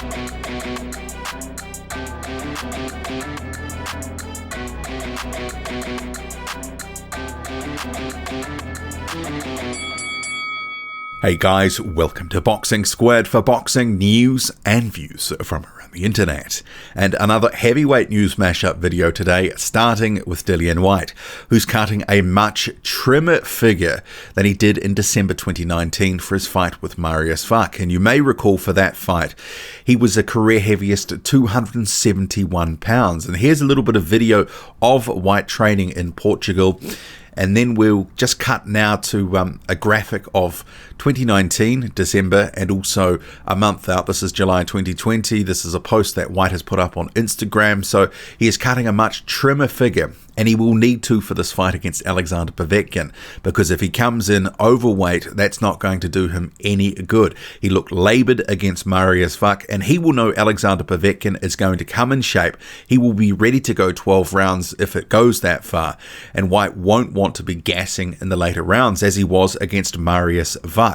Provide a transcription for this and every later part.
Hey guys, welcome to Boxing Squared for boxing news and views from around the internet. And another heavyweight news mashup video today, starting with Dillian Whyte, who's cutting a much trimmer figure than he did in December 2019 for his fight with Marius Vuk. And you may recall for that fight, he was a career heaviest at 271 pounds. And here's a little bit of video of Whyte training in Portugal. And then we'll just cut now to a graphic of 2019, December, and also a month out. This is July 2020. This is a post that Whyte has put up on Instagram. So he is cutting a much trimmer figure, and he will need to for this fight against Alexander Povetkin, because if he comes in overweight, that's not going to do him any good. He looked laboured against Marius Vuk, and he will know Alexander Povetkin is going to come in shape. He will be ready to go 12 rounds if it goes that far, and Whyte won't want to be gassing in the later rounds as he was against Marius Vuk.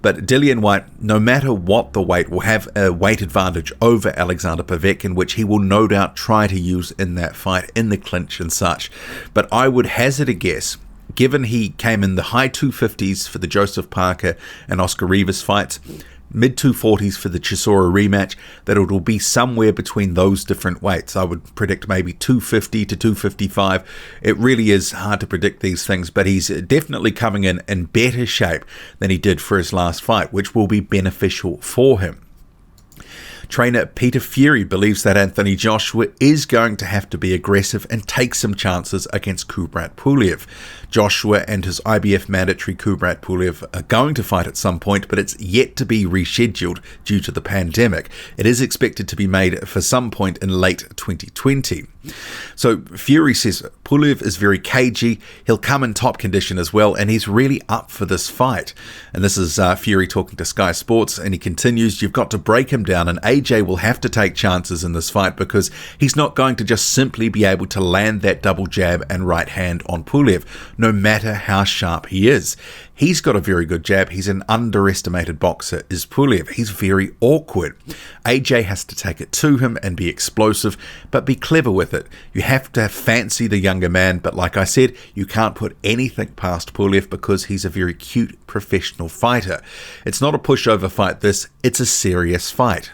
But Dillian Whyte, no matter what the weight, will have a weight advantage over Alexander Povetkin, which he will no doubt try to use in that fight, in the clinch and such. But I would hazard a guess, given he came in the high 250s for the Joseph Parker and Oscar Rivas fights, mid 240s for the Chisora rematch, that it will be somewhere between those different weights. I would predict maybe 250 to 255. It really is hard to predict these things, but he's definitely coming in better shape than he did for his last fight, which will be beneficial for him. Trainer Peter Fury believes that Anthony Joshua is going to have to be aggressive and take some chances against Kubrat-Pulev. Joshua and his IBF mandatory Kubrat-Pulev are going to fight at some point, but it's yet to be rescheduled due to the pandemic. It is expected to be made for some point in late 2020. So Fury says Pulev is very cagey, he'll come in top condition as well, and he's really up for this fight. And this is Fury talking to Sky Sports, and he continues, you've got to break him down, and AJ will have to take chances in this fight because he's not going to just simply be able to land that double jab and right hand on Pulev, no matter how sharp he is. He's got a very good jab. He's an underestimated boxer, is Pulev. He's very awkward. AJ has to take it to him and be explosive, but be clever with it. You have to fancy the younger man, but like I said, you can't put anything past Pulev because he's a very cute professional fighter. It's not a pushover fight this, it's a serious fight.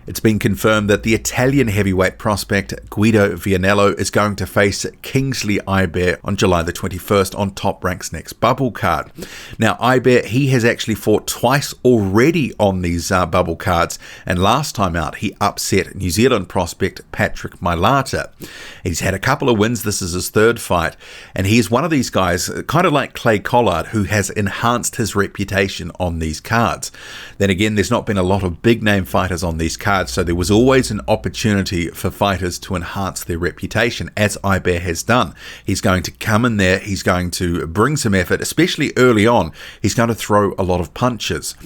It's been confirmed that the Italian heavyweight prospect Guido Vianello is going to face Kingsley Ibeh on July the 21st on Top Rank's next bubble card. Now, Ibeh, he has actually fought twice already on these bubble cards, and last time out he upset New Zealand prospect Patrick Mailata. He's had a couple of wins. This is his third fight, and he's one of these guys, kind of like Clay Collard, who has enhanced his reputation on these cards. Then again, there's not been a lot of big name fighters on these cards, so there was always an opportunity for fighters to enhance their reputation, as Ibeh has done. He's going to come in there, he's going to bring some effort, especially early on. He's going to throw a lot of punches.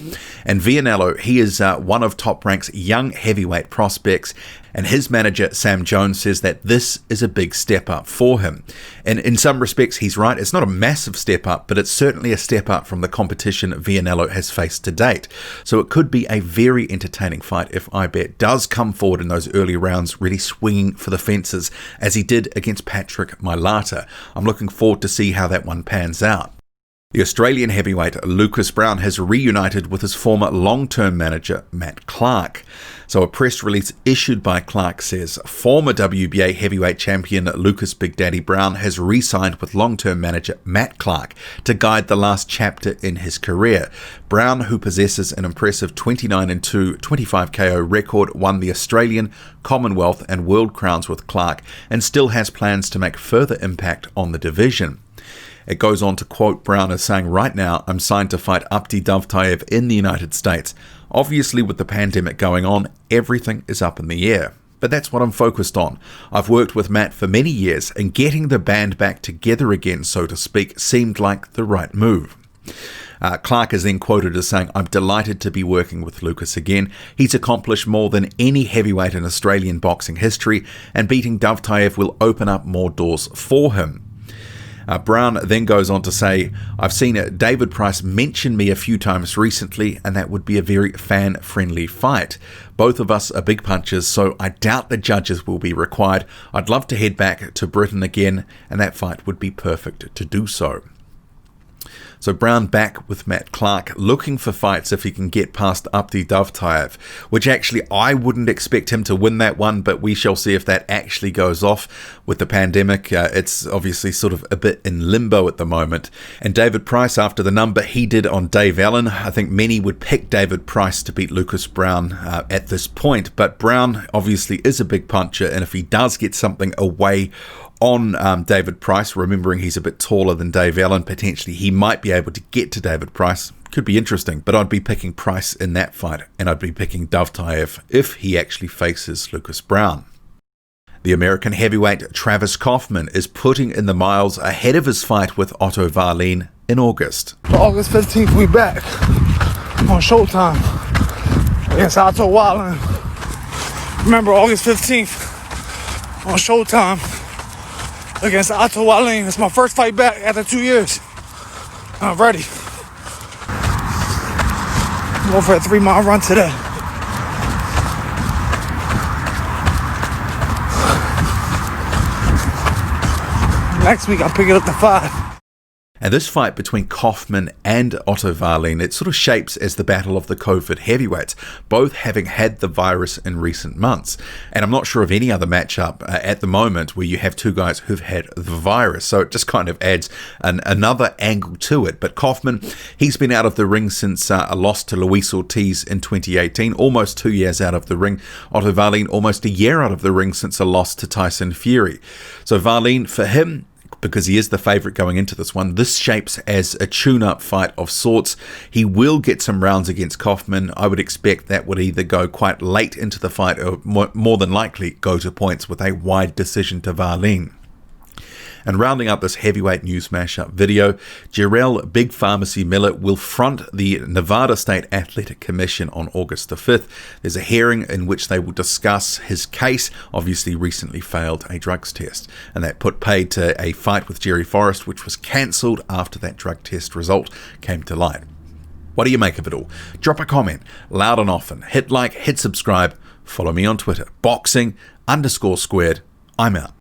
And Vianello, he is one of Top Rank's young heavyweight prospects, and his manager, Sam Jones, says that this is a big step up for him. And in some respects, he's right. It's not a massive step up, but it's certainly a step up from the competition Vianello has faced to date. So it could be a very entertaining fight if Ibeh does come forward in those early rounds, really swinging for the fences, as he did against Patrick Mailata. I'm looking forward to see how that one pans out. The Australian heavyweight Lucas Browne has reunited with his former long-term manager Matt Clark. So a press release issued by Clark says former WBA heavyweight champion Lucas Big Daddy Browne has re-signed with long-term manager Matt Clark to guide the last chapter in his career. Browne, who possesses an impressive 29-2, 25 KO record, won the Australian, Commonwealth and World crowns with Clark and still has plans to make further impact on the division. It goes on to quote Browne as saying, right now I'm signed to fight Abdi Davtayev in the United States. Obviously with the pandemic going on, everything is up in the air. But that's what I'm focused on. I've worked with Matt for many years, and getting the band back together again, so to speak, seemed like the right move. Clark is then quoted as saying, I'm delighted to be working with Lucas again. He's accomplished more than any heavyweight in Australian boxing history, and beating Davtayev will open up more doors for him. Browne then goes on to say, I've seen David Price mention me a few times recently, and that would be a very fan-friendly fight. Both of us are big punchers, so I doubt the judges will be required. I'd love to head back to Britain again, and that fight would be perfect to do so. So Browne back with Matt Clark, looking for fights if he can get past Abdi Davtaev, which actually I wouldn't expect him to win that one, but we shall see if that actually goes off. With the pandemic, it's obviously sort of a bit in limbo at the moment. And David Price, after the number he did on Dave Allen, I think many would pick David Price to beat Lucas Browne at this point, but Browne obviously is a big puncher, and if he does get something away on David Price, remembering he's a bit taller than Dave Allen, potentially he might be able to get to David Price. Could be interesting, but I'd be picking Price in that fight, and I'd be picking Davtaev if he actually faces Lucas Browne. The American heavyweight Travis Kaufman is putting in the miles ahead of his fight with Otto Wallin in August. August 15th, we back on Showtime against Otto Wallin. Remember, August 15th on Showtime against Otto Wallin. It's my first fight back after 2 years. I'm ready. I'm going for a 3-mile run today. Next week, I'm picking up the 5. And this fight between Kaufman and Otto Wallin, it sort of shapes as the battle of the COVID heavyweights, both having had the virus in recent months. And I'm not sure of any other matchup at the moment where you have two guys who've had the virus. So it just kind of adds another angle to it. But Kaufman, he's been out of the ring since a loss to Luis Ortiz in 2018, almost 2 years out of the ring. Otto Wallin, almost a year out of the ring since a loss to Tyson Fury. So Wallin, for him, because he is the favourite going into this one, this shapes as a tune-up fight of sorts. He will get some rounds against Kaufman. I would expect that would either go quite late into the fight or more than likely go to points with a wide decision to Wallin. And rounding up this heavyweight news mashup video, Jarrell Big Pharmacy Miller will front the Nevada State Athletic Commission on August the 5th. There's a hearing in which they will discuss his case, obviously recently failed a drugs test. And that put paid to a fight with Jerry Forrest, which was cancelled after that drug test result came to light. What do you make of it all? Drop a comment, loud and often. Hit like, hit subscribe. Follow me on Twitter, boxing_squared. I'm out.